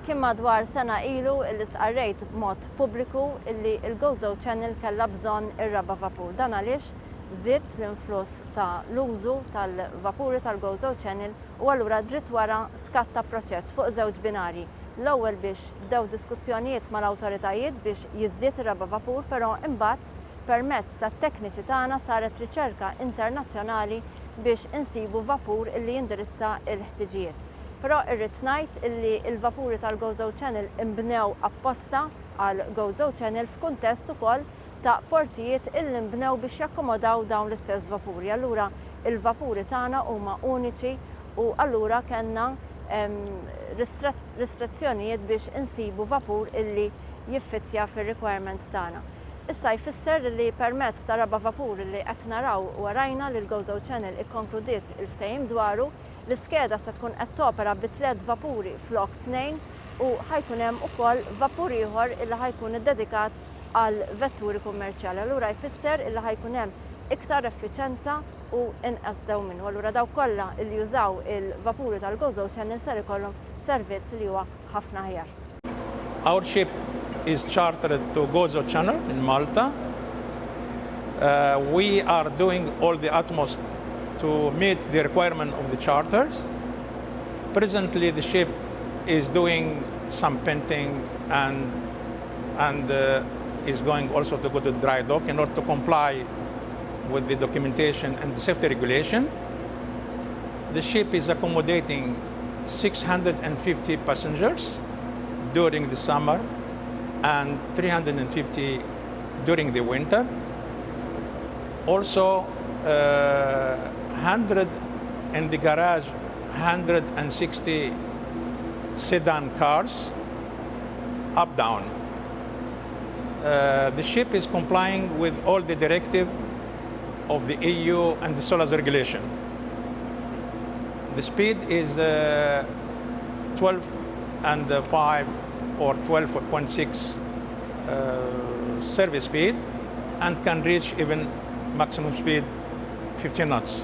Kien madwar sena ilu illi stqarrejt b'mod pubbliku illi il-Gozo Channel kellha bżonn ir-raba' vapur. Dan għaliex żied l-influss ta' l-użu tal-vapuri tal-Gozo Channel u allura dritt wara skatta proċess fuq żewġ binarji. L-ewwel biex bdew diskussjonijiet mal-awtoritajiet biex jiżdied ir-raba' vapur, però imbagħad permezz tat-tekniċi tagħna saret riċerka internazzjonali biex insibu vapur illi jindirizza l-ħtiġijiet. Però irrid ngħid illi l-vapuri tal-Gozo Channel imbnew apposta għal Gozo Channel f'kuntest ukoll ta' portijiet illi imbnew biex jakkomodaw dawn l-istess vapuri. Allura il-vapuri tagħna huma uniċi u allura kellna restrizzjonijiet biex insibu vapur illi jiffittja fir-requirements tagħna. Issa jfisser li permezz ta' raba' vapur li qed naraw warajna li l-Gozo Channel ikkonkludiet il-ftehim dwaru, l-iskeda se tkun qed topera bi 3 vapuri flok 2 u ħajkun hemm ukoll vapur ieħor illi ħajkun iddedikat għal vetturi kummerċjali. Allura jfisser illi ħajkun hemm iktar effiċenza u inqas minnu. Allura daw kollha li jużaw il-vapuri tal-Gozo Channel ser ikollhom servizz li huwa ħafna aħjar. Our ship is chartered to Gozo Channel in Malta. We are doing all the utmost to meet the requirement of the charters. Presently, the ship is doing some painting and is going also to go to dry dock in order to comply with the documentation and the safety regulation. The ship is accommodating 650 passengers during the summer and 350 during the winter. Also, 100 in the garage, 160 sedan cars, up-down. The ship is complying with all the directive of the EU and the SOLAS regulation. The speed is 12.5 or 12.6 service speed and can reach even maximum speed 15 knots.